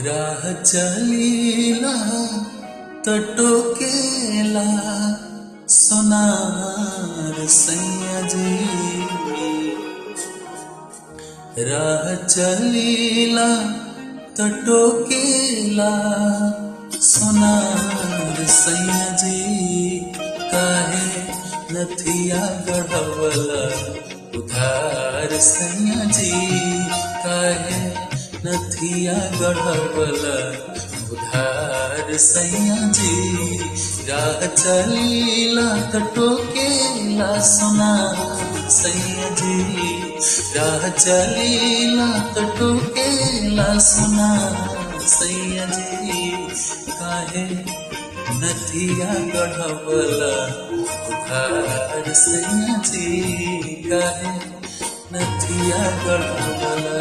राह चलीला तटोकेला सोनार सैया जी। राह चलीला तटोकेला सोनार सैया जी। काहे नथिया गढ़वला उधार सैया जी। काहे नथिया गढ़वला उधार सैया जी। राह चलीला तटोकेला सोनार सैया जी। राह चलीला तटोकेला सोनार सैया जी। काहे नथिया गढ़वला उधार सैया जी। काहे नथिया गढ़वला